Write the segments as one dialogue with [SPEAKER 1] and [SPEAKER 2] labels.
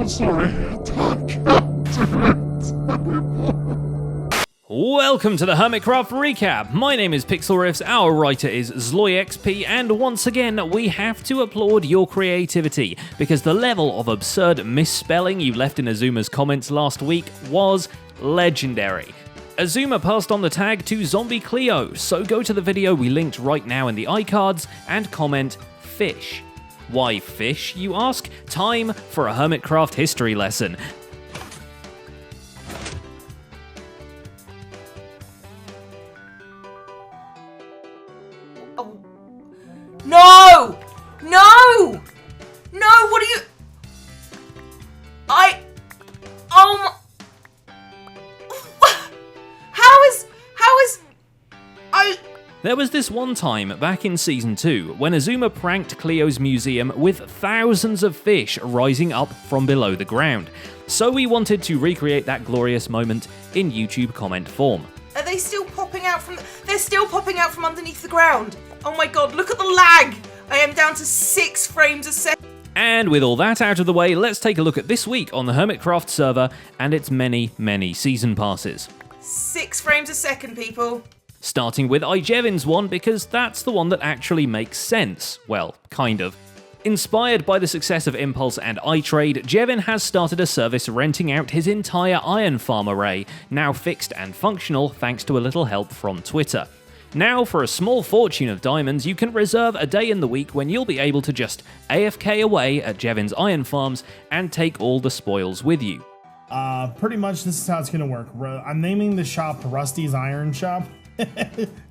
[SPEAKER 1] sorry.
[SPEAKER 2] Welcome to the Hermitcraft recap. My name is Pixelriffs, our writer is ZloyXP, and once again we have to applaud your creativity because the level of absurd misspelling you left in Azuma's comments last week was legendary. Azuma passed on the tag to Zombie Cleo, so go to the video we linked right now in the iCards and comment fish. Why fish, you ask? Time for a Hermitcraft history lesson.
[SPEAKER 3] No! No! No, what are you...
[SPEAKER 2] There was this one time back in Season 2 when Azuma pranked Cleo's museum with thousands of fish rising up from below the ground. So we wanted to recreate that glorious moment in YouTube comment form.
[SPEAKER 3] Are they still popping out from... They're still popping out from underneath the ground. Oh my god, look at the lag! I am down to 6 frames a second.
[SPEAKER 2] And with all that out of the way, let's take a look at this week on the Hermitcraft server and its many, many season passes.
[SPEAKER 3] 6 frames a second, people.
[SPEAKER 2] Starting with iJevin's one, because that's the one that actually makes sense. Well, kind of. Inspired by the success of Impulse and iTrade, Jevin has started a service renting out his entire iron farm array, now fixed and functional thanks to a little help from Twitter. Now, for a small fortune of diamonds, you can reserve a day in the week when you'll be able to just AFK away at Jevin's iron farms and take all the spoils with you.
[SPEAKER 1] Pretty much this is how it's gonna work. I'm naming the shop Rusty's Iron Shop.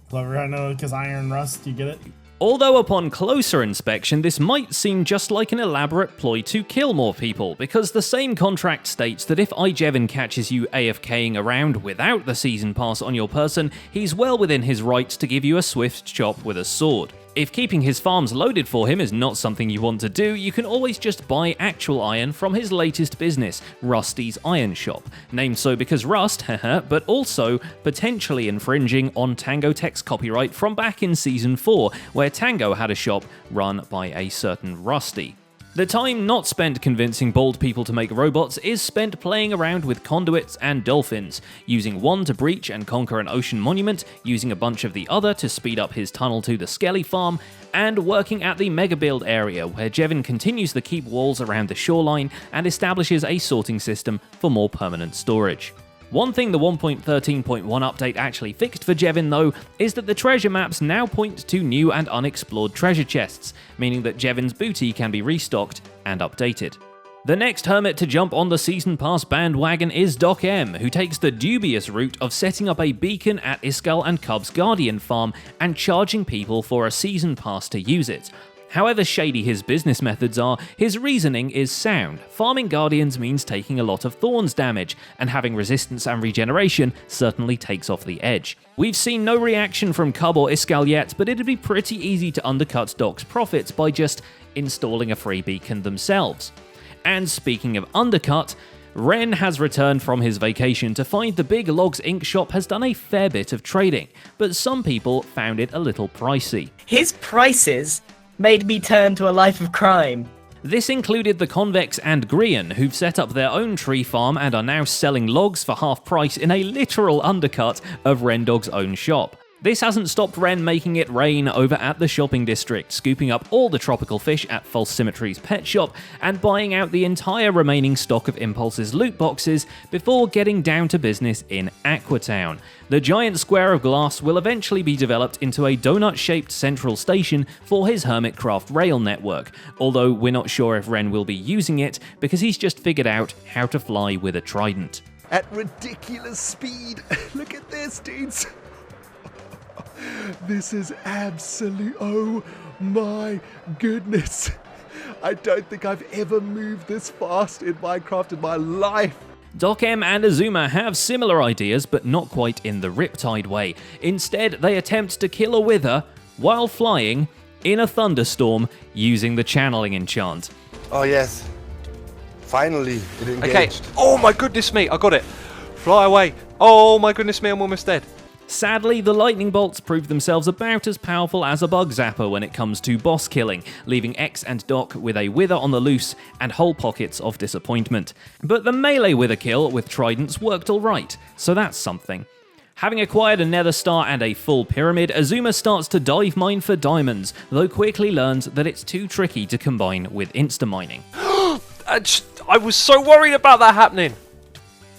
[SPEAKER 1] Clever, I know, because iron rust, you get it?
[SPEAKER 2] Although upon closer inspection, this might seem just like an elaborate ploy to kill more people, because the same contract states that if iJevin catches you AFKing around without the season pass on your person, he's well within his rights to give you a swift chop with a sword. If keeping his farms loaded for him is not something you want to do, you can always just buy actual iron from his latest business, Rusty's Iron Shop. Named so because Rust, but also potentially infringing on Tango Tech's copyright from back in Season 4, where Tango had a shop run by a certain Rusty. The time not spent convincing bald people to make robots is spent playing around with conduits and dolphins, using one to breach and conquer an ocean monument, using a bunch of the other to speed up his tunnel to the Skelly farm, and working at the Mega Build area where Jevin continues the keep walls around the shoreline and establishes a sorting system for more permanent storage. One thing the 1.13.1 update actually fixed for Jevin though, is that the treasure maps now point to new and unexplored treasure chests, meaning that Jevin's booty can be restocked and updated. The next hermit to jump on the Season Pass bandwagon is Docm, who takes the dubious route of setting up a beacon at Iskall and Cub's Guardian farm and charging people for a Season Pass to use it. However shady his business methods are, his reasoning is sound. Farming Guardians means taking a lot of Thorns damage, and having resistance and regeneration certainly takes off the edge. We've seen no reaction from Cub or Iskall yet, but it'd be pretty easy to undercut Doc's profits by just installing a free beacon themselves. And speaking of undercut, Ren has returned from his vacation to find the Big Logs Ink shop has done a fair bit of trading, but some people found it a little pricey.
[SPEAKER 4] His prices made me turn to a life of crime.
[SPEAKER 2] This included the Convex and Grian, who've set up their own tree farm and are now selling logs for half price in a literal undercut of Rendog's own shop. This hasn't stopped Ren making it rain over at the shopping district, scooping up all the tropical fish at False Symmetry's pet shop and buying out the entire remaining stock of Impulse's loot boxes before getting down to business in Aquatown. The giant square of glass will eventually be developed into a donut-shaped central station for his Hermitcraft rail network, although we're not sure if Ren will be using it because he's just figured out how to fly with a trident.
[SPEAKER 5] At ridiculous speed. Look at this, dudes. This is absolute, oh my goodness. I don't think I've ever moved this fast in Minecraft in my life.
[SPEAKER 2] Docm and Azuma have similar ideas, but not quite in the Riptide way. Instead, they attempt to kill a Wither while flying in a thunderstorm using the channeling enchant.
[SPEAKER 6] Oh yes, finally it engaged.
[SPEAKER 7] Okay, oh my goodness me, I got it. Fly away. Oh my goodness me, I'm almost dead.
[SPEAKER 2] Sadly, the lightning bolts prove themselves about as powerful as a bug zapper when it comes to boss killing, leaving X and Doc with a wither on the loose and whole pockets of disappointment. But the melee wither kill with tridents worked alright, so that's something. Having acquired a nether star and a full pyramid, Azuma starts to dive mine for diamonds, though quickly learns that it's too tricky to combine with insta-mining.
[SPEAKER 7] I was so worried about that happening.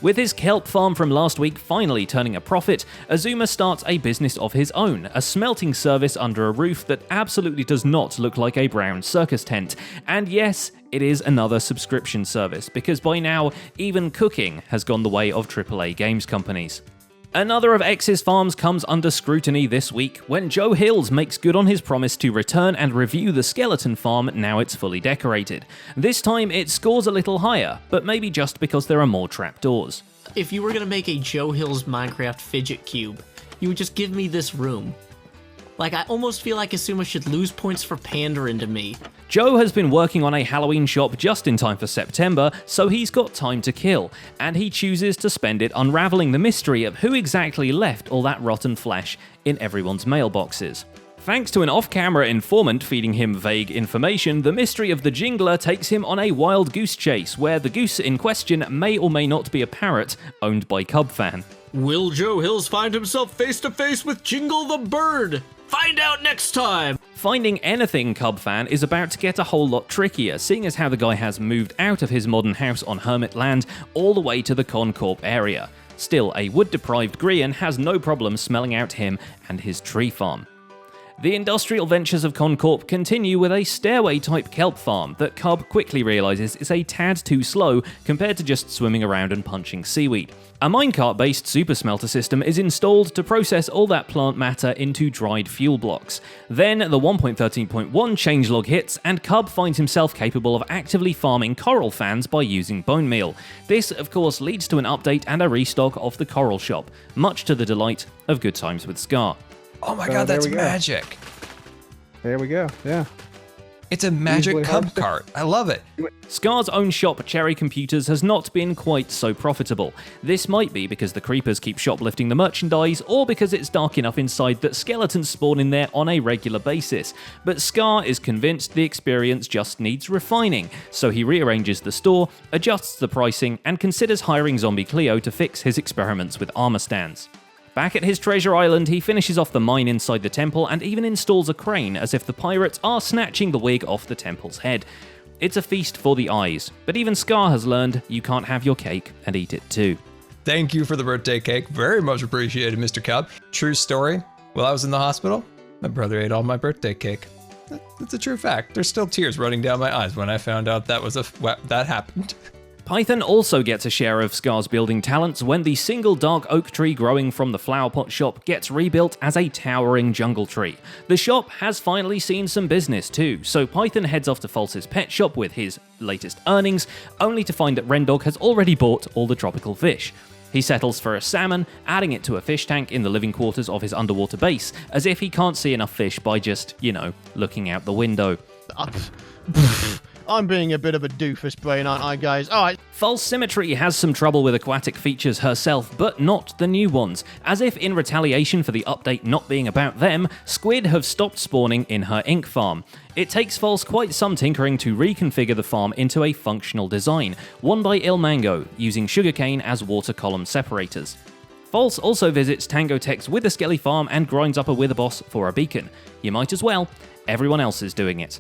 [SPEAKER 2] With his kelp farm from last week finally turning a profit, Azuma starts a business of his own, a smelting service under a roof that absolutely does not look like a brown circus tent. And yes, it is another subscription service, because by now, even cooking has gone the way of AAA games companies. Another of X's farms comes under scrutiny this week when Joe Hills makes good on his promise to return and review the skeleton farm now it's fully decorated. This time it scores a little higher, but maybe just because there are more trapdoors.
[SPEAKER 8] If you were gonna make a Joe Hills Minecraft fidget cube, you would just give me this room. Like, I almost feel like Asuma should lose points for pandering to me.
[SPEAKER 2] Joe has been working on a Halloween shop just in time for September, so he's got time to kill, and he chooses to spend it unraveling the mystery of who exactly left all that rotten flesh in everyone's mailboxes. Thanks to an off-camera informant feeding him vague information, the mystery of the Jingler takes him on a wild goose chase, where the goose in question may or may not be a parrot owned by Cubfan.
[SPEAKER 8] Will Joe Hills find himself face to face with Jingle the Bird? Find out next time!
[SPEAKER 2] Finding anything Cubfan is about to get a whole lot trickier, seeing as how the guy has moved out of his modern house on Hermit Land all the way to the Concorp area. Still, a wood-deprived Grian has no problem smelling out him and his tree farm. The industrial ventures of Concorp continue with a stairway-type kelp farm that Cub quickly realises is a tad too slow compared to just swimming around and punching seaweed. A minecart-based super smelter system is installed to process all that plant matter into dried fuel blocks. Then the 1.13.1 changelog hits, and Cub finds himself capable of actively farming coral fans by using bone meal. This, of course, leads to an update and a restock of the coral shop, much to the delight of Good Times with Scar.
[SPEAKER 9] Oh my god, that's magic.
[SPEAKER 5] There we go, yeah.
[SPEAKER 9] It's a magic
[SPEAKER 5] Easily
[SPEAKER 9] cub
[SPEAKER 5] harvested.
[SPEAKER 9] cart. I love it.
[SPEAKER 2] Scar's own shop, Cherry Computers, has not been quite so profitable. This might be because the creepers keep shoplifting the merchandise, or because it's dark enough inside that skeletons spawn in there on a regular basis. But Scar is convinced the experience just needs refining, so he rearranges the store, adjusts the pricing, and considers hiring Zombie Cleo to fix his experiments with armor stands. Back at his treasure island, he finishes off the mine inside the temple and even installs a crane as if the pirates are snatching the wig off the temple's head. It's a feast for the eyes, but even Scar has learned you can't have your cake and eat it too.
[SPEAKER 9] Thank you for the birthday cake. Very much appreciated, Mr. Cub. True story. While I was in the hospital, my brother ate all my birthday cake. That's a true fact. There's still tears running down my eyes when I found out that happened.
[SPEAKER 2] Python also gets a share of Scar's building talents when the single dark oak tree growing from the flower pot shop gets rebuilt as a towering jungle tree. The shop has finally seen some business too, so Python heads off to False's pet shop with his latest earnings, only to find that Rendog has already bought all the tropical fish. He settles for a salmon, adding it to a fish tank in the living quarters of his underwater base, as if he can't see enough fish by just, looking out the window.
[SPEAKER 10] I'm being a bit of a doofus brain, aren't I, guys? Alright.
[SPEAKER 2] False Symmetry has some trouble with aquatic features herself, but not the new ones. As if in retaliation for the update not being about them, squid have stopped spawning in her ink farm. It takes False quite some tinkering to reconfigure the farm into a functional design, one by Ilmango, using sugarcane as water column separators. False also visits Tango Tech's Wither Skelly farm and grinds up a Wither boss for a beacon. You might as well. Everyone else is doing it.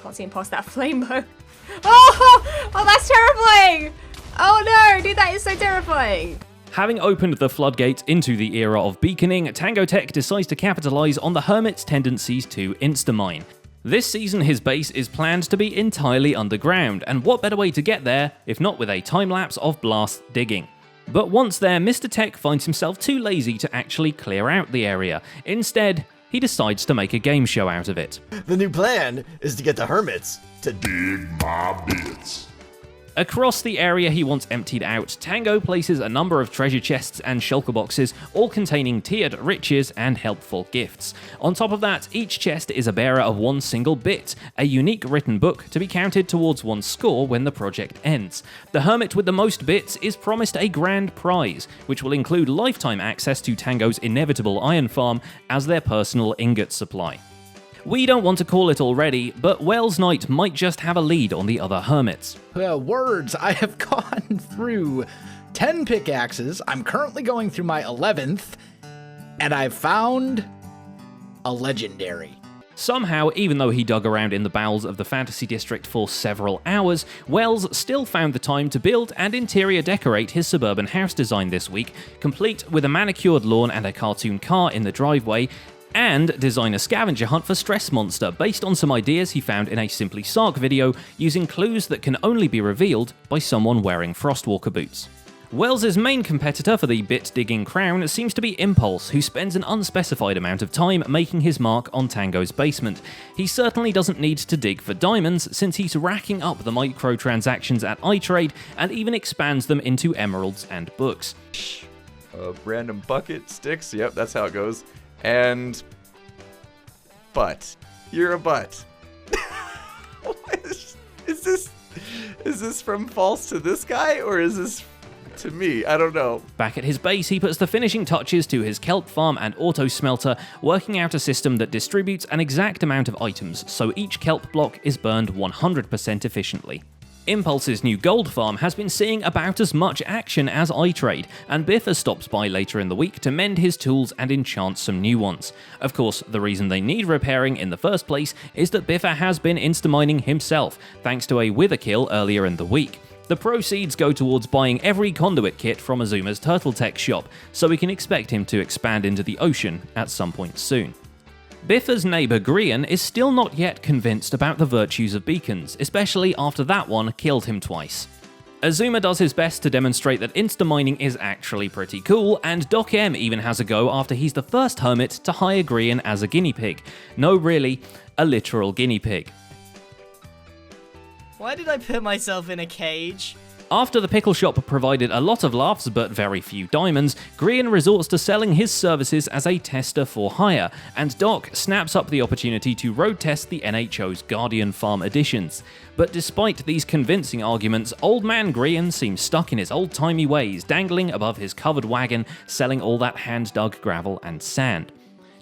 [SPEAKER 11] Can't see him past that flame bow. Oh, that's terrifying! Oh no, dude, that is so terrifying.
[SPEAKER 2] Having opened the floodgates into the era of beaconing, Tango Tech decides to capitalize on the Hermit's tendencies to insta-mine. This season his base is planned to be entirely underground, and what better way to get there if not with a time-lapse of blast digging. But once there, Mr. Tech finds himself too lazy to actually clear out the area. Instead, he decides to make a game show out of it.
[SPEAKER 12] The new plan is to get the hermits to dig my bits.
[SPEAKER 2] Across the area he wants emptied out, Tango places a number of treasure chests and shulker boxes, all containing tiered riches and helpful gifts. On top of that, each chest is a bearer of one single bit, a unique written book to be counted towards one's score when the project ends. The hermit with the most bits is promised a grand prize, which will include lifetime access to Tango's inevitable iron farm as their personal ingot supply. We don't want to call it already, but Wells Knight might just have a lead on the other hermits.
[SPEAKER 12] Words, I have gone through 10 pickaxes. I'm currently going through my 11th, and I've found a legendary.
[SPEAKER 2] Somehow, even though he dug around in the bowels of the fantasy district for several hours, Wells still found the time to build and interior decorate his suburban house design this week, complete with a manicured lawn and a cartoon car in the driveway, and design a scavenger hunt for Stress Monster based on some ideas he found in a Simply Sark video using clues that can only be revealed by someone wearing Frostwalker boots. Wells' main competitor for the bit-digging crown seems to be Impulse, who spends an unspecified amount of time making his mark on Tango's basement. He certainly doesn't need to dig for diamonds, since he's racking up the microtransactions at iTrade and even expands them into emeralds and books.
[SPEAKER 13] Random bucket, sticks, yep, that's how it goes. And butt. You're a butt. Is this from false to this guy, or is this to me? I don't know.
[SPEAKER 2] Back at his base, he puts the finishing touches to his kelp farm and auto smelter, working out a system that distributes an exact amount of items, so each kelp block is burned 100% efficiently. Impulse's new gold farm has been seeing about as much action as iTrade, and Bither stops by later in the week to mend his tools and enchant some new ones. Of course, the reason they need repairing in the first place is that Bither has been insta-mining himself, thanks to a wither kill earlier in the week. The proceeds go towards buying every conduit kit from Azuma's Turtle Tech shop, so we can expect him to expand into the ocean at some point soon. Bither's neighbour Grian is still not yet convinced about the virtues of beacons, especially after that one killed him twice. Azuma does his best to demonstrate that insta-mining is actually pretty cool, and Docm even has a go after he's the first hermit to hire Grian as a guinea pig. No, really, a literal guinea pig.
[SPEAKER 4] Why did I put myself in a cage?
[SPEAKER 2] After the pickle shop provided a lot of laughs but very few diamonds, Grian resorts to selling his services as a tester for hire, and Doc snaps up the opportunity to road test the NHO's Guardian Farm editions. But despite these convincing arguments, Old Man Grian seems stuck in his old-timey ways, dangling above his covered wagon, selling all that hand-dug gravel and sand.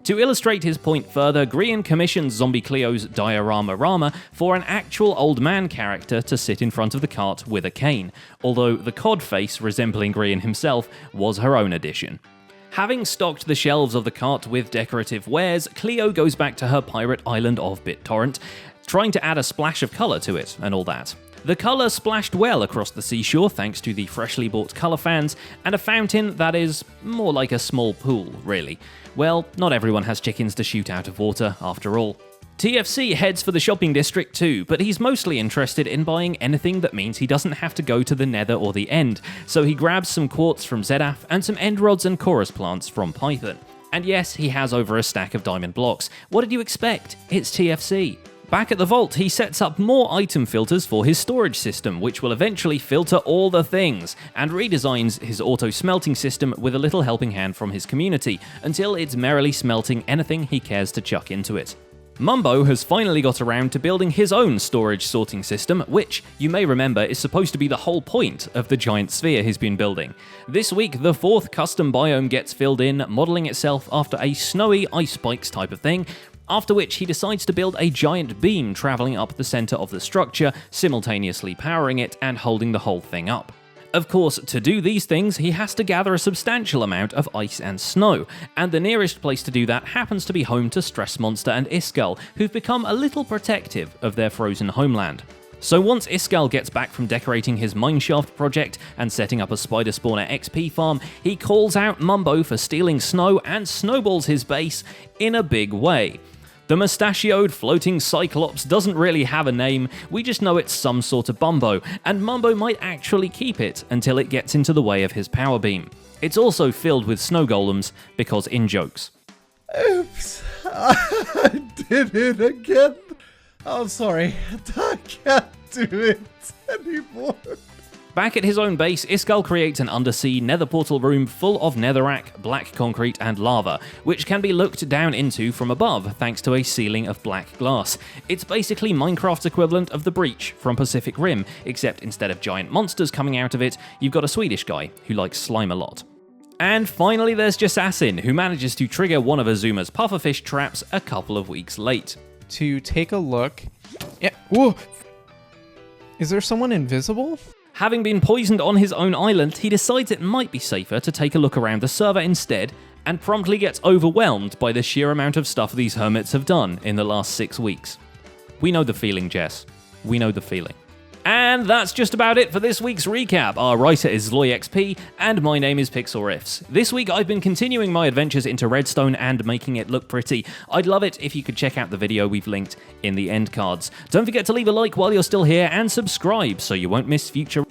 [SPEAKER 2] To illustrate his point further, Grian commissions Zombie Cleo's Diorama Rama for an actual old man character to sit in front of the cart with a cane, although the cod face resembling Grian himself was her own addition. Having stocked the shelves of the cart with decorative wares, Cleo goes back to her pirate island of BitTorrent, trying to add a splash of colour to it and all that. The colour splashed well across the seashore thanks to the freshly bought colour fans, and a fountain that is more like a small pool, really. Well, not everyone has chickens to shoot out of water, after all. TFC heads for the shopping district too, but he's mostly interested in buying anything that means he doesn't have to go to the Nether or the End, so he grabs some quartz from Zedaf and some end rods and chorus plants from Python. And yes, he has over a stack of diamond blocks. What did you expect? It's TFC. Back at the vault, he sets up more item filters for his storage system, which will eventually filter all the things, and redesigns his auto-smelting system with a little helping hand from his community, until it's merrily smelting anything he cares to chuck into it. Mumbo has finally got around to building his own storage sorting system, which, you may remember, is supposed to be the whole point of the giant sphere he's been building. This week, the fourth custom biome gets filled in, modelling itself after a snowy ice spikes type of thing, after which he decides to build a giant beam travelling up the centre of the structure, simultaneously powering it and holding the whole thing up. Of course, to do these things, he has to gather a substantial amount of ice and snow, and the nearest place to do that happens to be home to Stress Monster and Iskall, who've become a little protective of their frozen homeland. So once Iskall gets back from decorating his mineshaft project and setting up a spider spawner XP farm, he calls out Mumbo for stealing snow and snowballs his base in a big way. The mustachioed floating cyclops doesn't really have a name, we just know it's some sort of bumbo, and Mumbo might actually keep it until it gets into the way of his power beam. It's also filled with snow golems, because in jokes.
[SPEAKER 5] Oops, I did it again. I'm sorry. I can't do it anymore.
[SPEAKER 2] Back at his own base, Iskall creates an undersea nether portal room full of netherrack, black concrete, and lava, which can be looked down into from above thanks to a ceiling of black glass. It's basically Minecraft's equivalent of the Breach from Pacific Rim, except instead of giant monsters coming out of it, you've got a Swedish guy who likes slime a lot. And finally there's Jasassin, who manages to trigger one of Azuma's pufferfish traps a couple of weeks late.
[SPEAKER 14] To take a look... Yeah, whoa! Is there someone invisible?
[SPEAKER 2] Having been poisoned on his own island, he decides it might be safer to take a look around the server instead, and promptly gets overwhelmed by the sheer amount of stuff these hermits have done in the last 6 weeks. We know the feeling, Jess. We know the feeling. And that's just about it for this week's recap. Our writer is ZloyXP, and my name is Pixel Riffs. This week I've been continuing my adventures into Redstone and making it look pretty. I'd love it if you could check out the video we've linked in the end cards. Don't forget to leave a like while you're still here, and subscribe so you won't miss future